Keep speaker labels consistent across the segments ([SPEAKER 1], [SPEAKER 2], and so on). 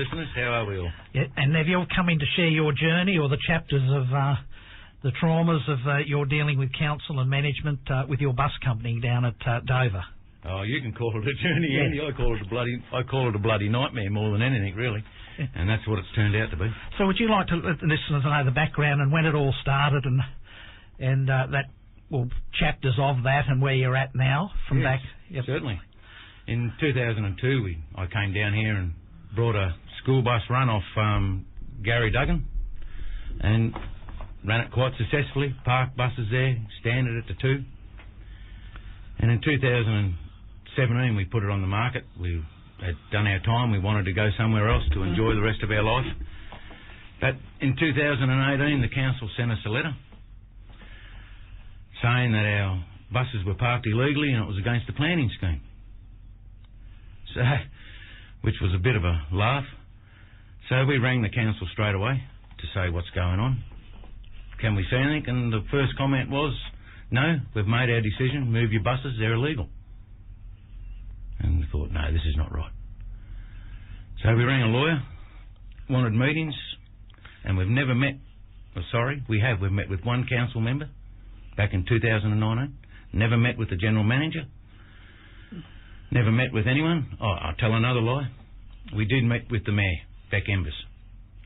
[SPEAKER 1] Listeners, how are we all?
[SPEAKER 2] Yeah, and Neville, coming to share your journey or the chapters of the traumas of your dealing with council and management with your bus company down at Dover.
[SPEAKER 1] Oh, you can call it a journey, yes. Andy. I call it a bloody nightmare more than anything, really. Yeah. And that's what it's turned out to be.
[SPEAKER 2] So would you like to let the listeners know the background and when it all started and chapters of that and where you're at now from back?
[SPEAKER 1] Yep. Certainly. In 2002, I came down here and brought a school bus run off Gary Duggan and ran it quite successfully, parked buses there, standard at the 2. And in 2017 we put it on the market. We had done our time, we wanted to go somewhere else to enjoy the rest of our life. But in 2018 the council sent us a letter saying that our buses were parked illegally and it was against the planning scheme. So, which was a bit of a laugh. So we rang the council straight away to say what's going on. Can we see anything? And the first comment was, no, we've made our decision, move your buses, they're illegal. And we thought, no, this is not right. So we rang a lawyer, wanted meetings, and we've never met, we've met with one council member back in 2019, never met with the general manager, never met with anyone. Oh, I'll tell another lie. We did meet with the mayor, Beck Embers,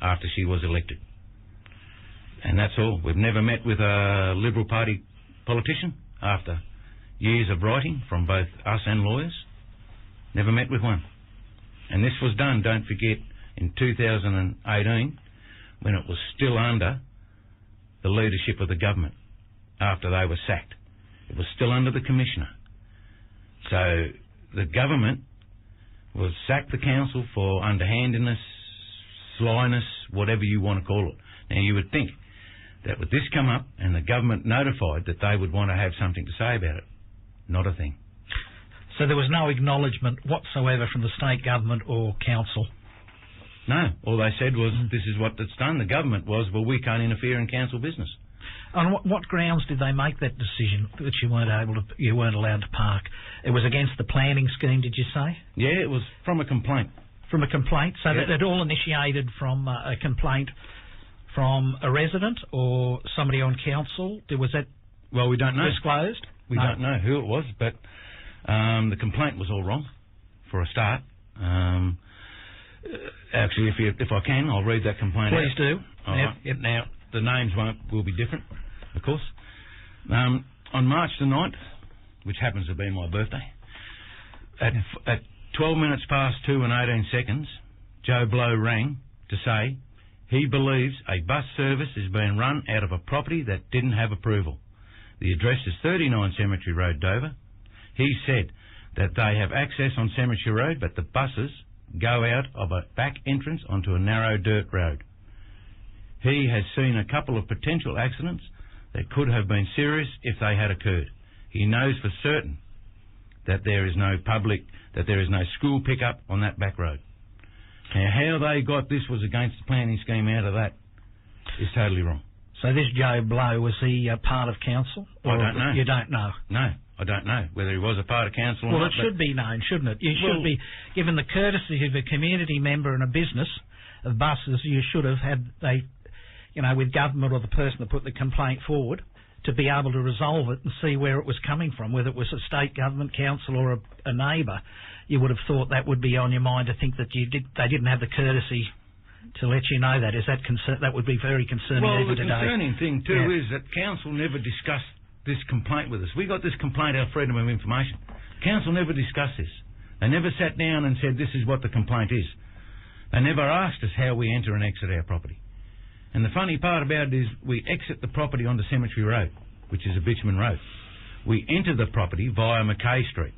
[SPEAKER 1] after she was elected. And that's all. We've never met with a Liberal Party politician after years of writing from both us and lawyers. Never met with one. And this was done, don't forget, in 2018 when it was still under the leadership of the government after they were sacked. It was still under the commissioner. So the government will sack the council for underhandedness, slyness, whatever you want to call it. Now you would think that with this come up and the government notified that they would want to have something to say about it. Not a thing.
[SPEAKER 2] So there was no acknowledgement whatsoever from the state government or council?
[SPEAKER 1] No. All they said was, this is what it's done. The government was, well, we can't interfere in council business.
[SPEAKER 2] On what grounds did they make that decision that you weren't allowed to park? It was against the planning scheme, did you say?
[SPEAKER 1] Yeah, it was from a complaint.
[SPEAKER 2] From a complaint? So that it all initiated from a complaint from a resident or somebody on council? Was that
[SPEAKER 1] we don't know.
[SPEAKER 2] Disclosed?
[SPEAKER 1] We don't know who it was, but the complaint was all wrong for a start. Actually, if I can, I'll read that complaint out.
[SPEAKER 2] Please do.
[SPEAKER 1] Yep. Now, the names will be different, of course. On March the 9th, which happens to be my birthday, at 12 minutes past 2 and 18 seconds, Joe Blow rang to say he believes a bus service is being run out of a property that didn't have approval. The address is 39 Cemetery Road, Dover. He said that they have access on Cemetery Road, but the buses go out of a back entrance onto a narrow dirt road. He has seen a couple of potential accidents that could have been serious if they had occurred. He knows for certain that there is no school pickup on that back road. Now, how they got this was against the planning scheme out of that is totally wrong.
[SPEAKER 2] So this Joe Blow, was he part of council?
[SPEAKER 1] I don't know.
[SPEAKER 2] You don't know?
[SPEAKER 1] No, I don't know whether he was a part of council or not.
[SPEAKER 2] Well, it should be known, shouldn't it? You should be, given the courtesy of a community member and a business of buses, you should have had with government or the person that put the complaint forward to be able to resolve it and see where it was coming from, whether it was a state government, council or a neighbour. You would have thought that would be on your mind to think that they didn't have the courtesy to let you know that. Is that that would be very concerning even today?
[SPEAKER 1] Well, the concerning thing too is that council never discussed this complaint with us. We got this complaint out of Freedom of Information. Council never discussed this. They never sat down and said this is what the complaint is. They never asked us how we enter and exit our property. And the funny part about it is we exit the property onto Cemetery Road, which is a bitumen road. We enter the property via Mackay Street.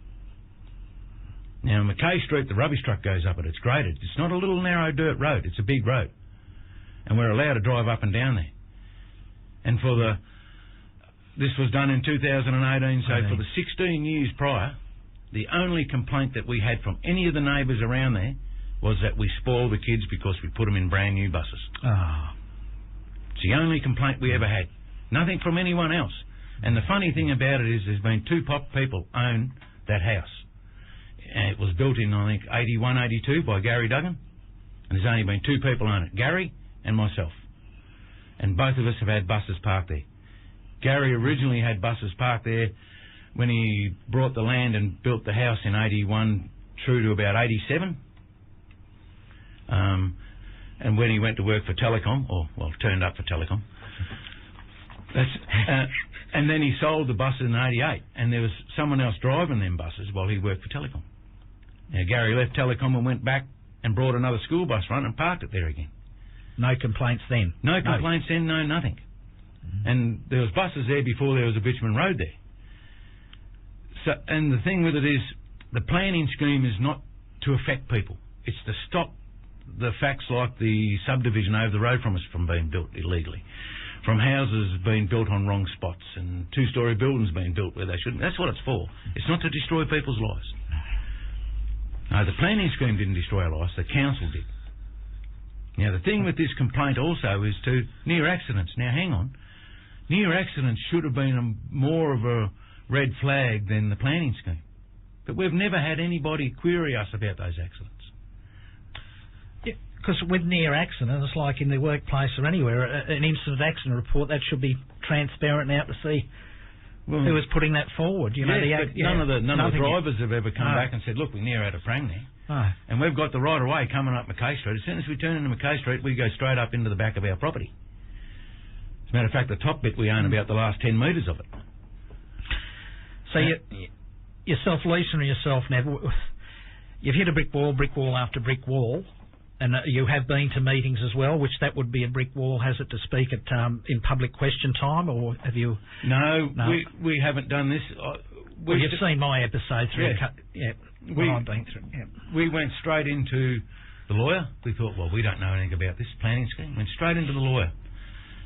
[SPEAKER 1] Now, Mackay Street, the rubbish truck goes up it. It's graded. It's not a little narrow dirt road. It's a big road. And we're allowed to drive up and down there. And this was done in 2018, so for the 16 years prior, the only complaint that we had from any of the neighbours around there was that we spoil the kids because we put them in brand new buses. It's the only complaint we ever had. Nothing from anyone else. And the funny thing about it is there's been two people own that house. And it was built in, I think, 81, 82 by Gary Duggan. And there's only been 2 people on it, Gary and myself. And both of us have had buses parked there. Gary originally had buses parked there when he brought the land and built the house in 81 through to about 87. And when he went to work for Telecom, turned up for Telecom. And then he sold the buses in 88, and there was someone else driving them buses while he worked for Telecom. Now, Gary left Telecom and went back and brought another school bus run and parked it there again.
[SPEAKER 2] No complaints then?
[SPEAKER 1] No complaints then, no nothing. And there was buses there before there was a bitumen road there. So, and the thing with it is, the planning scheme is not to affect people. It's to stop the facts like the subdivision over the road from us from being built illegally, from houses being built on wrong spots and 2-storey buildings being built where they shouldn't. That's what it's for. It's not to destroy people's lives. No, the planning scheme didn't destroy our lives. The council did. Now, the thing with this complaint also is to near accidents. Now, hang on. Near accidents should have been more of a red flag than the planning scheme. But we've never had anybody query us about those accidents.
[SPEAKER 2] Because with near accidents, like in the workplace or anywhere, an incident accident report, that should be transparent out to see who was putting that forward. You know,
[SPEAKER 1] none of the drivers have ever come back and said, look, we near had a prang there.
[SPEAKER 2] Oh.
[SPEAKER 1] And we've got the right of way coming up Mackay Street. As soon as we turn into Mackay Street, we go straight up into the back of our property. As a matter of fact, the top bit we own about the last 10 metres of it.
[SPEAKER 2] So yourself, Lisa, and yourself, Neville, you've hit a brick wall after brick wall, and you have been to meetings as well, which that would be a brick wall, has it, to speak at in public question time, or have you? No.
[SPEAKER 1] We haven't done this.
[SPEAKER 2] Well, you've seen my episode through. I've been through. Yeah.
[SPEAKER 1] We went straight into the lawyer. We thought, well, we don't know anything about this planning scheme. Went straight into the lawyer,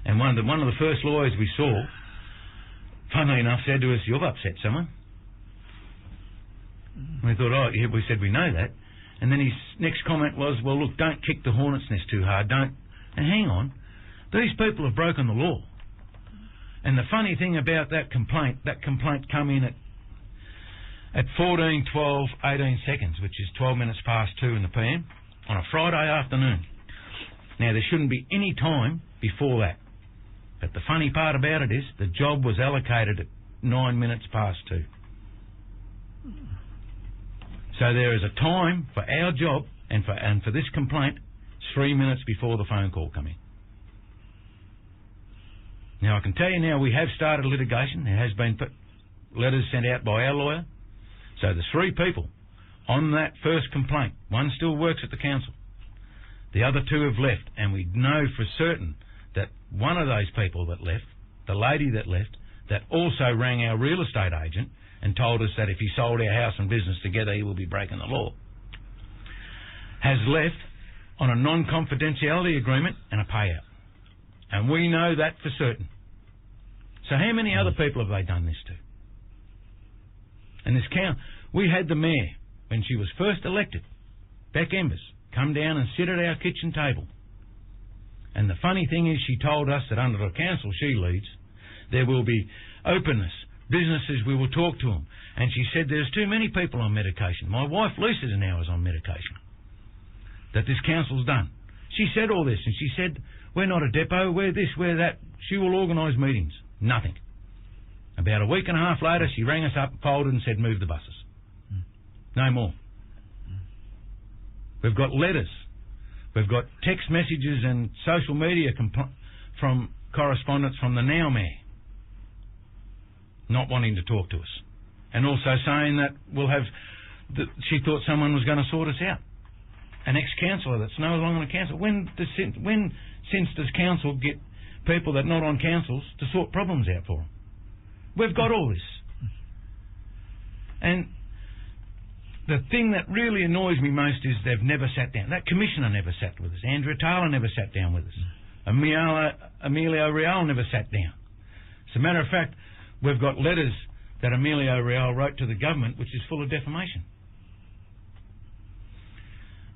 [SPEAKER 1] and one of the first lawyers we saw, funnily enough, said to us, "You've upset someone." We thought, we said we know that. And then his next comment was, well, look, don't kick the hornet's nest too hard. Don't. And hang on. These people have broken the law. And the funny thing about that complaint come in at 14, 12, 18 seconds, which is 12 minutes past 2 in the PM, on a Friday afternoon. Now, there shouldn't be any time before that. But the funny part about it is the job was allocated at 9 minutes past 2. So there is a time for our job and for this complaint, 3 minutes before the phone call come in. Now, I can tell you now, we have started litigation. There has been letters sent out by our lawyer. So there's 3 people on that first complaint. One still works at the council. The other 2 have left, and we know for certain that one of those people that left, the lady that left, that also rang our real estate agent and told us that if he sold our house and business together, he will be breaking the law, has left on a non-confidentiality agreement and a payout. And we know that for certain. So how many other people have they done this to? And this we had the mayor, when she was first elected, Beck Embers, come down and sit at our kitchen table. And the funny thing is, she told us that under the council she leads, there will be openness. Businesses, we will talk to them. And she said there's too many people on medication. My wife Lisa now is on medication that this council's done. She said all this, and she said, we're not a depot, we're this, we're that. She will organise meetings. Nothing. About a week and a half later, she rang us up, folded and said, move the buses. No more. We've got letters. We've got text messages and social media from correspondence from the now mayor, not wanting to talk to us, and also saying that she thought someone was going to sort us out, an ex-councillor that's no longer on council. When since does council get people that are not on councils to sort problems out for them? We've got all this. And the thing that really annoys me most is they've never sat down. That commissioner never sat with us. Andrea Taylor never sat down with us. Emilio Real never sat down. As a matter of fact, we've got letters that Emilio Real wrote to the government, which is full of defamation.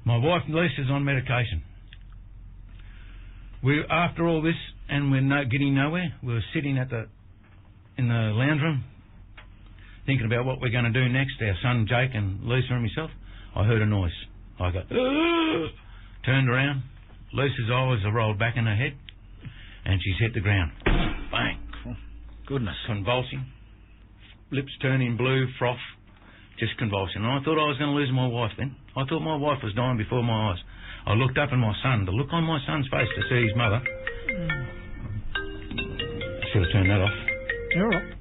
[SPEAKER 1] My wife Lisa's on medication. After all this, and we're getting nowhere, we were sitting in the lounge room, thinking about what we're going to do next, our son Jake and Lisa and myself. I heard a noise. I go, turned around. Lisa's eyes are rolled back in her head, and she's hit the ground. Bang.
[SPEAKER 2] Goodness.
[SPEAKER 1] Convulsing. Lips turning blue, froth, just convulsing. And I thought I was going to lose my wife then. I thought my wife was dying before my eyes. I looked up at my son, the look on my son's face to see his mother. I should have turned that off.
[SPEAKER 2] You're right.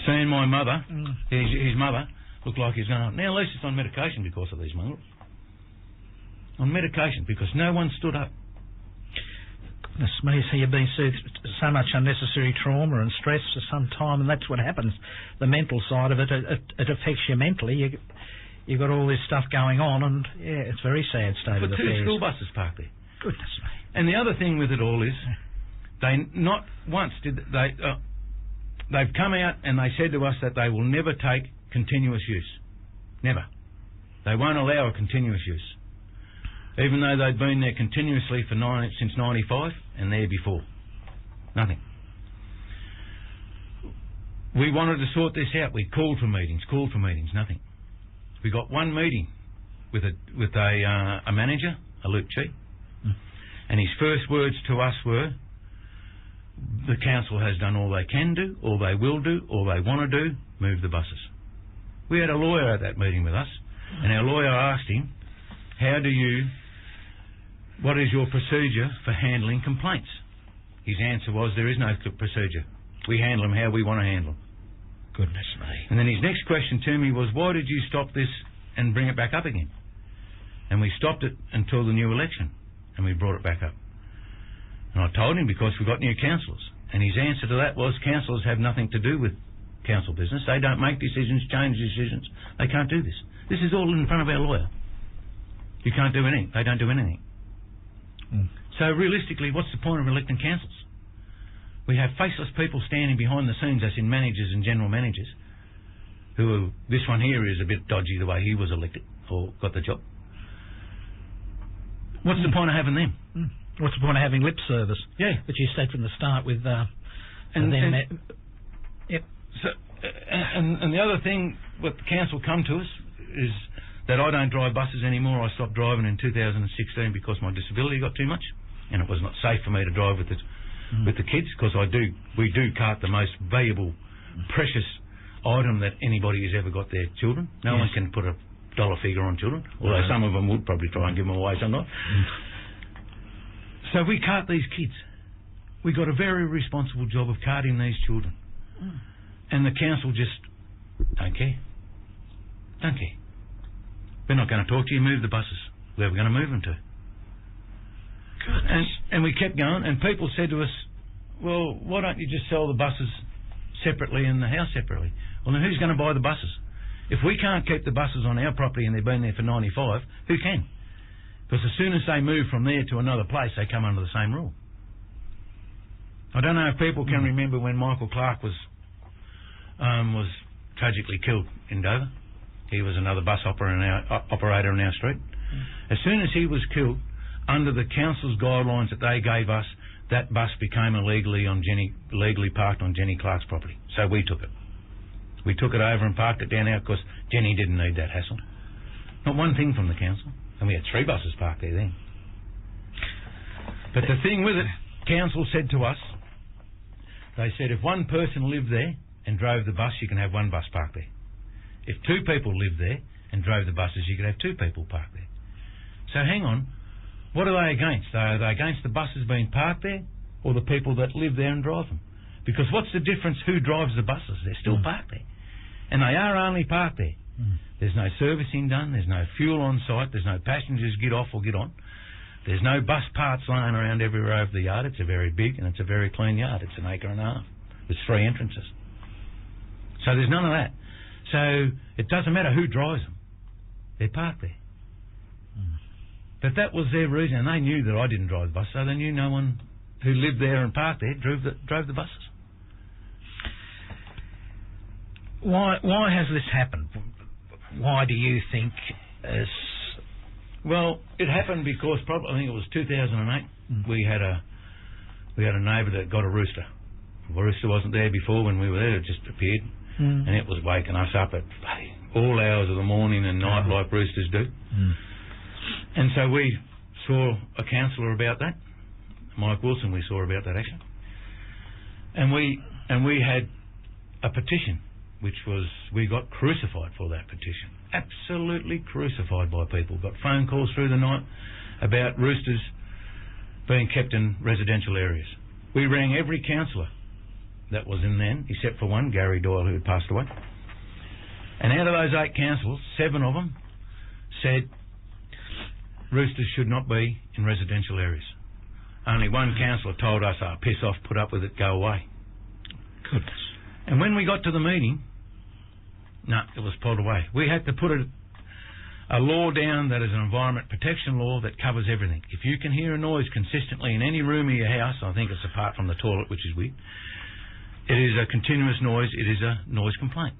[SPEAKER 1] Seeing my mother, his mother, looked like he's going, now Lisa's on medication because of these mongrels. On medication because no one stood up.
[SPEAKER 2] Goodness me, so you've been through so much unnecessary trauma and stress for some time, and that's what happens. The mental side of it, it affects you mentally. You've got all this stuff going on, and yeah, it's a very sad state of affairs.
[SPEAKER 1] 2 school buses parked there.
[SPEAKER 2] Goodness me.
[SPEAKER 1] And the other thing with it all is, they not once did they. They've come out and they said to us that they will never take continuous use. Never. They won't allow a continuous use. Even though they'd been there continuously for since 95 and there before. Nothing. We wanted to sort this out. We called for meetings, nothing. We got one meeting with a manager, a Luke Chi, and his first words to us were, the council has done all they can do, all they will do, all they want to do, move the buses. We had a lawyer at that meeting with us, and our lawyer asked him, what is your procedure for handling complaints? His answer was, there is no procedure. We handle them how we want to handle them.
[SPEAKER 2] Goodness me.
[SPEAKER 1] And then his next question to me was, why did you stop this and bring it back up again? And we stopped it until the new election, and we brought it back up. And I told him because we got new councillors. And his answer to that was, councillors have nothing to do with council business. They don't make decisions, change decisions. They can't do this. This is all in front of our lawyer. You can't do anything. They don't do anything. So realistically, what's the point of electing councils? We have faceless people standing behind the scenes, as in managers and general managers, this one here is a bit dodgy the way he was elected or got the job. What's the point of having them?
[SPEAKER 2] What's the point of having lip service?
[SPEAKER 1] Yeah.
[SPEAKER 2] That you said from the start with yep.
[SPEAKER 1] So, and the other thing what the council come to us is that I don't drive buses anymore. I stopped driving in 2016 because my disability got too much, and it was not safe for me to drive with the kids, because we do cart the most valuable, precious item that anybody has ever got, their children. No one can put a dollar figure on children, although some of them would probably try and give them away sometimes. So we cart these kids. We got a very responsible job of carting these children. And the council just don't care. Don't care. We're not going to talk to you, move the buses. Where are we going to move them to? And we kept going, and people said to us, well, why don't you just sell the buses separately and the house separately? Well, then who's going to buy the buses? If we can't keep the buses on our property and they've been there for 95, who can? Because as soon as they move from there to another place, they come under the same rule. I don't know if people can remember when Michael Clark was tragically killed in Dover. He was another bus operator in our street. As soon as he was killed, under the council's guidelines that they gave us, that bus became illegally parked on Jenny Clark's property. So we took it. We took it over and parked it down out because Jenny didn't need that hassle. Not one thing from the council. And we had 3 buses parked there then. But the thing with it, council said to us, they said if one person lived there and drove the bus, you can have 1 bus parked there. If 2 people lived there and drove the buses, you could have 2 people parked there. So hang on, what are they against? Are they against the buses being parked there or the people that live there and drive them? Because what's the difference who drives the buses? They're still parked there. And they are only parked there. There's no servicing done, there's no fuel on site, there's no passengers get off or get on. There's no bus parts lying around everywhere over the yard. It's a very big and it's a very clean yard. It's 1.5 acres. There's 3 entrances. So there's none of that. So it doesn't matter who drives them. They're parked there. But that was their reason, and they knew that I didn't drive the bus, so they knew no one who lived there and parked there drove the buses.
[SPEAKER 2] Why has this happened? Why do you think?
[SPEAKER 1] Well, it happened because I think it was 2008. We had a neighbour that got a rooster. The rooster wasn't there before when we were there; it just appeared, and it was waking us up at all hours of the morning and night, like roosters do. And so we saw a councillor about that. Mike Wilson, we saw about that actually. And we had a petition, which was, we got crucified for that petition. Absolutely crucified by people. Got phone calls through the night about roosters being kept in residential areas. We rang every councillor that was in then, except for one, Gary Doyle, who had passed away. And out of those 8 councillors, 7 of them said roosters should not be in residential areas. Only one councillor told us, piss off, put up with it, go away.
[SPEAKER 2] Goodness.
[SPEAKER 1] And when we got to the meeting, it was pulled away. We had to put a law down that is an environment protection law that covers everything. If you can hear a noise consistently in any room of your house, I think it's apart from the toilet, which is weird, it is a continuous noise, it is a noise complaint.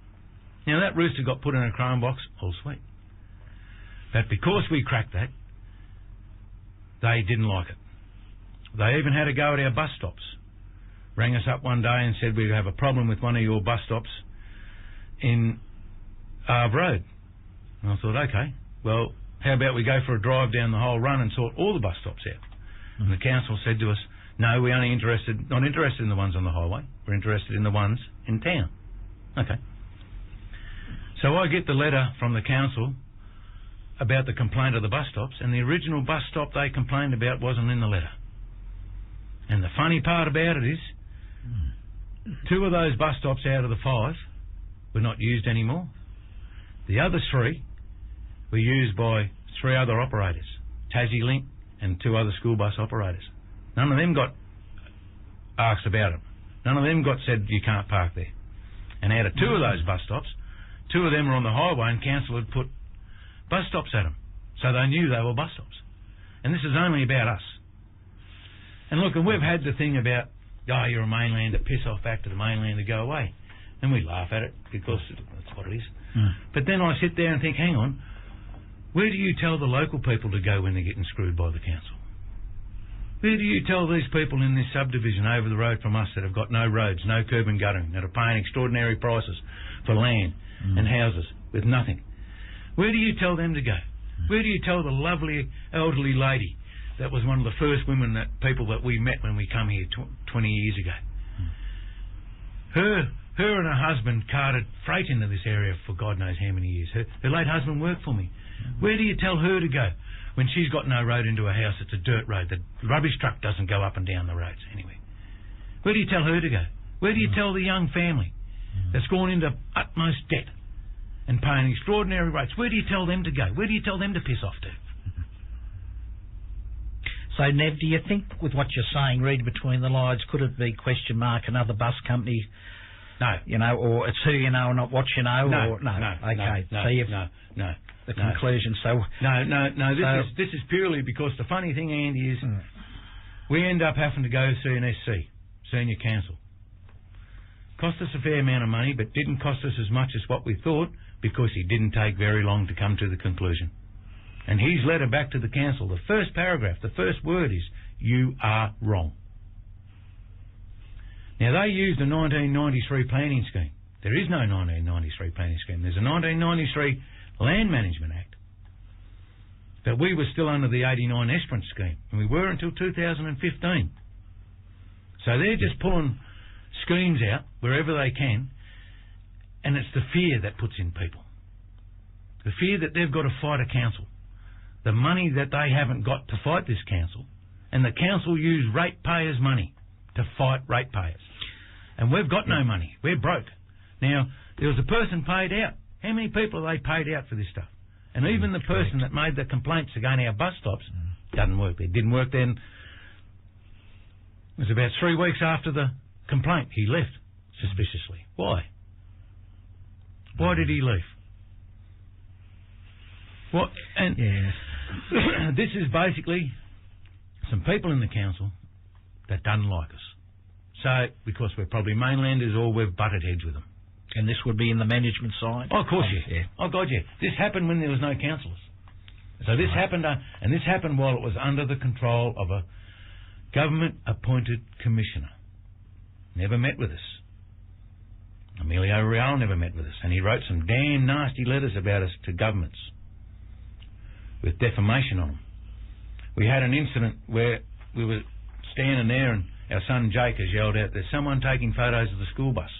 [SPEAKER 1] Now that rooster got put in a chrome box, all sweet. But because we cracked that, they didn't like it. They even had a go at our bus stops. Rang us up one day and said, we have a problem with one of your bus stops in Arve Road. And I thought, okay, well, how about we go for a drive down the whole run and sort all the bus stops out? And the council said to us, no, we're only not interested in the ones on the highway. We're interested in the ones in town. Okay. So I get the letter from the council about the complaint of the bus stops, and the original bus stop they complained about wasn't in the letter. And the funny part about it is, 2 of those bus stops out of the 5 were not used anymore. The other 3 were used by 3 other operators, Tassie Link and 2 other school bus operators. None of them got asked about it. None of them got said you can't park there. And out of 2 of those bus stops, 2 of them were on the highway and council had put bus stops at them. So they knew they were bus stops. And this is only about us. And look, and we've had the thing about, you're a mainlander, piss off back to the mainland to go away. And we laugh at it because that's what it is. But then I sit there and think, hang on, where do you tell the local people to go when they're getting screwed by the council? Where do you tell these people in this subdivision over the road from us that have got no roads, no curb and guttering, that are paying extraordinary prices for land and houses with nothing? Where do you tell them to go? Where do you tell the lovely elderly lady that was one of the first women people that we met when we come here 20 years ago? Her and her husband carted freight into this area for God knows how many years. Her late husband worked for me. Where do you tell her to go when she's got no road into her house? It's a dirt road. The rubbish truck doesn't go up and down the roads anyway. Where do you tell her to go? Where do you tell the young family that's gone into utmost debt and paying extraordinary rates? Where do you tell them to go? Where do you tell them to piss off to?
[SPEAKER 2] So, Nev, do you think with what you're saying, read between the lines, could it be ? Another bus company?
[SPEAKER 1] No.
[SPEAKER 2] Or it's who you know, not what you know?
[SPEAKER 1] No.
[SPEAKER 2] Or, no. Okay.
[SPEAKER 1] No.
[SPEAKER 2] The conclusion. So
[SPEAKER 1] No. This is purely because the funny thing, Andy, is we end up having to go to see an SC, Senior Council. Cost us a fair amount of money, but didn't cost us as much as what we thought because he didn't take very long to come to the conclusion. And his letter back to the council, the first paragraph, the first word is, you are wrong. Now, they used a 1993 planning scheme. There is no 1993 planning scheme. There's a 1993 Land Management Act. But we were still under the 89 Esperance scheme, and we were until 2015. So they're just pulling schemes out wherever they can, and it's the fear that puts in people. The fear that they've got to fight a council. The money that they haven't got to fight this council, and the council use ratepayers' money to fight ratepayers. And we've got no money. We're broke. Now, there was a person paid out. How many people have they paid out for this stuff? And even the person that made the complaints against our bus stops doesn't work there. Didn't work then. It was about 3 weeks after the complaint. He left suspiciously. Why? Why did he leave? What? And this is basically some people in the council that doesn't like us. So, because we're probably mainlanders or we've butted heads with them.
[SPEAKER 2] And this would be in the management side?
[SPEAKER 1] Oh, of course, yeah. Oh, God, yeah. This happened when there was no councillors. So this happened, and this happened while it was under the control of a government-appointed commissioner. Never met with us. Emilio Real never met with us, and he wrote some damn nasty letters about us to governments with defamation on them. we had an incident where we were standing there and our son Jake has yelled out, "There's someone taking photos of the school bus."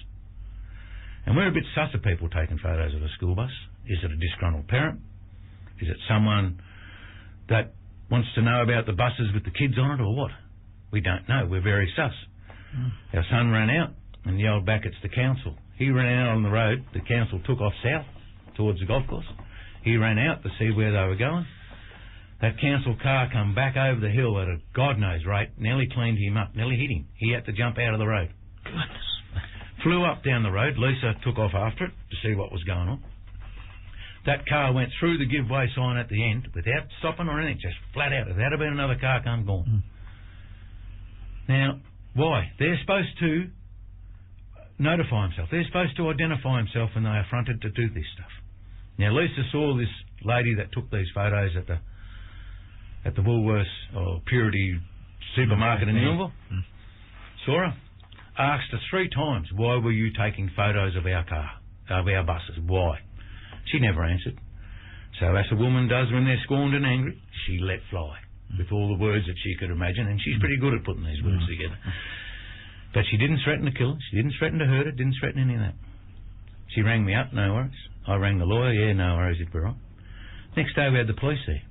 [SPEAKER 1] And we're a bit sus of people taking photos of a school bus. Is it a disgruntled parent? Is it someone that wants to know about the buses with the kids on it or what? We don't know. We're very sus. Our son ran out and yelled back, "It's the council." He ran out on the road. The council took off south towards the golf course. He ran out to see where they were going. That council car come back over the hill at a God knows rate, nearly cleaned him up, nearly hit him. He had to jump out of the road.
[SPEAKER 2] Goodness.
[SPEAKER 1] Flew up down the road. Lisa took off after it to see what was going on. That car went through the give way sign at the end without stopping or anything, just flat out. If there had been another car come, gone. Now, why? They're supposed to notify himself. They're supposed to identify himself when they are affronted to do this stuff. Now, Lisa saw this lady that took these photos at the Woolworths or Purity supermarket in Neville. Saw her. Asked her 3 times, "Why were you taking photos of our car, of our buses? Why?" She never answered. So as a woman does when they're scorned and angry, she let fly with all the words that she could imagine, and she's pretty good at putting these words together. But she didn't threaten to kill her, she didn't threaten to hurt her, didn't threaten any of that. She rang me up, no worries. I rang the lawyer, yeah, no worries, it'd be right. Next day we had the police there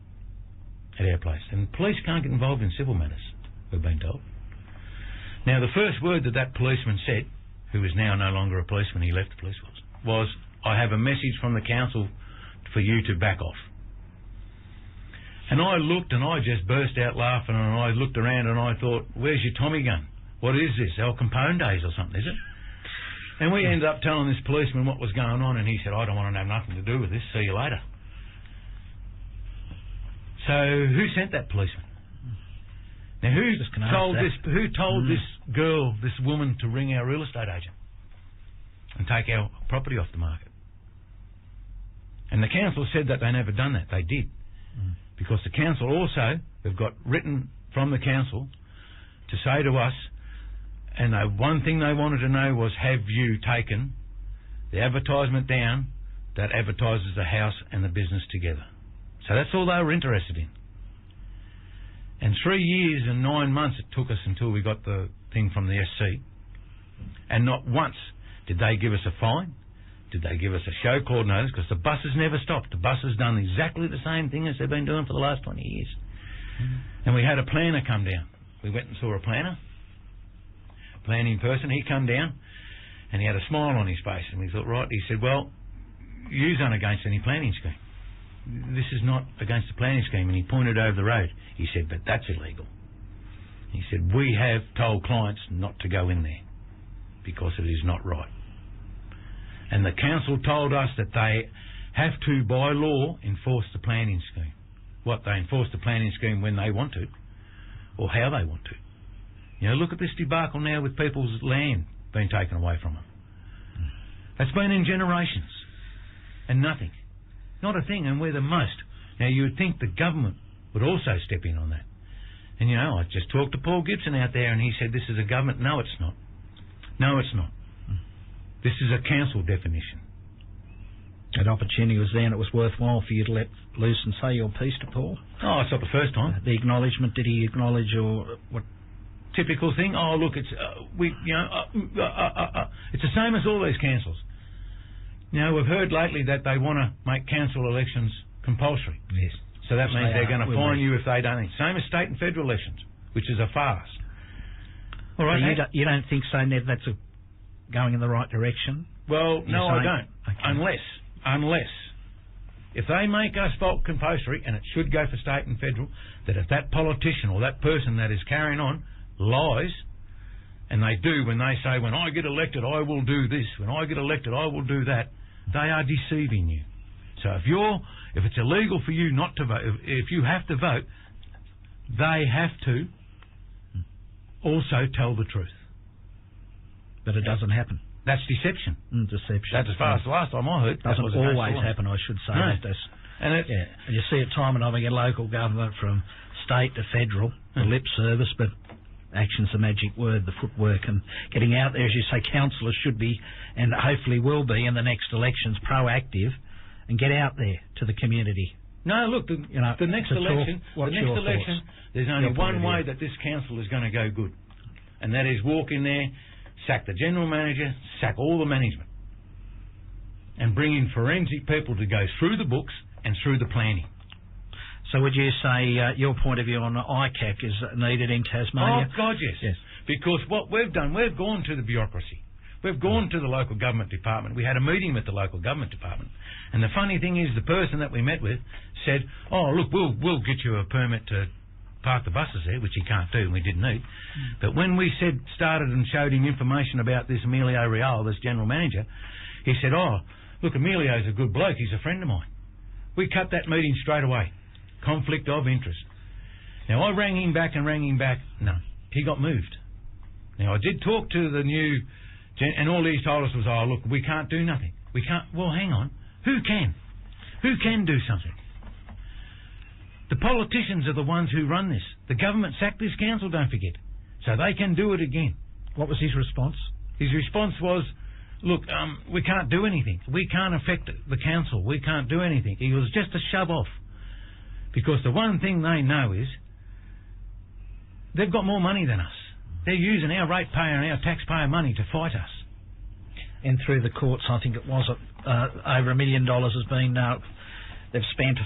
[SPEAKER 1] at our place, and police can't get involved in civil matters, we've been told. Now the first word that policeman said, who is now no longer a policeman, he left the police force, was, "I have a message from the council for you to back off." And I looked and I just burst out laughing, and I looked around and I thought, "Where's your Tommy gun? What is this, El Capone days or something, is it?" And we ended up telling this policeman what was going on, and he said, "I don't want to have nothing to do with this, see you later." So who sent that policeman? Now who told this girl, this woman, to ring our real estate agent and take our property off the market? And the council said that they never done that. They did. Because the council also have got written from the council to say to us, and one thing they wanted to know was, have you taken the advertisement down that advertises the house and the business together? So that's all they were interested in. And 3 years and 9 months it took us until we got the thing from the SC. And not once did they give us a fine, did they give us a show cause notice, because the buses never stopped. The bus has done exactly the same thing as they've been doing for the last 20 years. And we had a planner come down. We went and saw a planning person. He come down and he had a smile on his face, and we thought, right, he said, "Well, you aren't against any planning scheme. This is not against the planning scheme." And he pointed over the road. He said, "But that's illegal." He said, "We have told clients not to go in there because it is not right." And the council told us that they have to, by law, enforce the planning scheme. What, they enforce the planning scheme when they want to, or how they want to. You know, look at this debacle now with people's land being taken away from them. That's been in generations, and nothing. Not a thing, and we're the most. Now, you would think the government would also step in on that. And, you know, I just talked to Paul Gibson out there, and he said, "This is a government." No, it's not. No, it's not. This is a council definition.
[SPEAKER 2] That opportunity was there, and it was worthwhile for you to let loose and say your piece to Paul.
[SPEAKER 1] Oh, it's not the first time.
[SPEAKER 2] The acknowledgement, did he acknowledge or what?
[SPEAKER 1] Typical thing. Oh, look, it's it's the same as all these councils. You know, we've heard lately that they want to make council elections compulsory.
[SPEAKER 2] Yes.
[SPEAKER 1] So that means they're going to fine you if they don't. Same as state and federal elections, which is a farce.
[SPEAKER 2] All right. So you don't think so, Nev? That's going in the right direction?
[SPEAKER 1] Well, no, I don't. Okay. Unless if they make us vote compulsory, and it should go for state and federal, that if that politician or that person that is carrying on lies, and they do when they say, "When I get elected, I will do this. When I get elected, I will do that," they are deceiving you. So if it's illegal for you not to vote, if you have to vote, they have to also tell the truth.
[SPEAKER 2] But it doesn't happen.
[SPEAKER 1] That's deception.
[SPEAKER 2] Deception.
[SPEAKER 1] That's as far as the last time I heard.
[SPEAKER 2] Doesn't always happen, I should say.
[SPEAKER 1] No.
[SPEAKER 2] And you see it time and time again, local government from state to federal, the lip service, but action's the magic word, the footwork, and getting out there, as you say, councillors should be, and hopefully will be in the next elections, proactive, and get out there to the community
[SPEAKER 1] No, look, the next election, there's only one way that this council is going to go good, and that is walk in there, sack the general manager, sack all the management, and bring in forensic people to go through the books and through the planning.
[SPEAKER 2] So would you say your point of view on ICAC is needed in Tasmania?
[SPEAKER 1] Oh, God, yes. Because what we've done, we've gone to the bureaucracy. We've gone to the local government department. We had a meeting with the local government department. And the funny thing is, the person that we met with said, oh, look, we'll get you a permit to park the buses there, which he can't do and we didn't need. But when we started and showed him information about this Emilio Real, this general manager, he said, oh, look, Emilio's a good bloke. He's a friend of mine. We cut that meeting straight away. Conflict of interest. Now, I rang him back. No, he got moved. Now, I did talk to the new... And all he's told us was, oh, look, we can't do nothing. We can't... Well, hang on. Who can? Who can do something? The politicians are the ones who run this. The government sacked this council, don't forget. So they can do it again.
[SPEAKER 2] What was his response?
[SPEAKER 1] His response was, look, we can't do anything. We can't affect the council. We can't do anything. It was just a shove off. Because the one thing they know is they've got more money than us. They're using our ratepayer and our taxpayer money to fight us.
[SPEAKER 2] And through the courts, I think it was over $1 million has been they've spent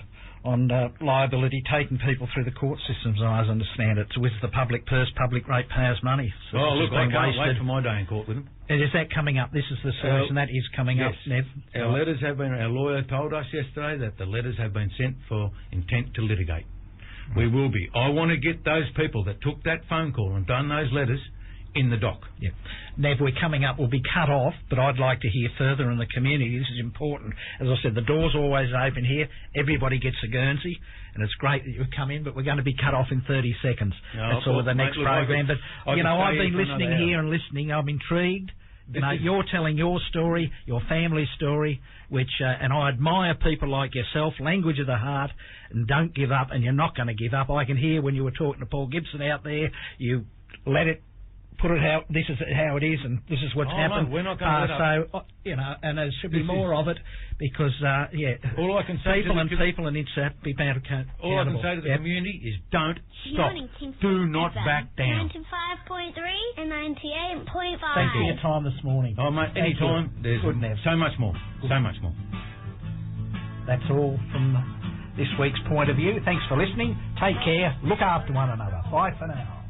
[SPEAKER 2] on liability, taking people through the court systems, as I understand it, with the public purse, public ratepayers' money. So
[SPEAKER 1] look, I can't wait for my day in court with them.
[SPEAKER 2] And is that coming up? This is the service, and that is coming up, Nev?
[SPEAKER 1] Our lawyer told us yesterday that the letters have been sent for intent to litigate. We will be. I want to get those people that took that phone call and done those letters in the dock.
[SPEAKER 2] Yeah. Nev, we're coming up. We'll be cut off, but I'd like to hear further in the community. This is important. As I said, the door's always open here. Everybody gets a Guernsey, and it's great that you've come in, but we're going to be cut off in 30 seconds. That's all the next program. But, I've been listening here and listening. I'm intrigued. You're telling your story, your family story, which, and I admire people like yourself, language of the heart, and don't give up, and you're not going to give up. I can hear when you were talking to Paul Gibson out there, you let it, put it how, this is how it is, and this is what's happened.
[SPEAKER 1] No, we're not going to let up.
[SPEAKER 2] And there should be more of it, because,
[SPEAKER 1] all I can say
[SPEAKER 2] people and it's be bound accountable.
[SPEAKER 1] All I can say to the community is don't stop. Do not back down.
[SPEAKER 3] 95.3 and 98.5.
[SPEAKER 2] Thanks for your time this morning.
[SPEAKER 1] Oh, mate, any time. There's so much more. So much more.
[SPEAKER 2] That's all from this week's point of view. Thanks for listening. Take care. Look after one another. Bye for now.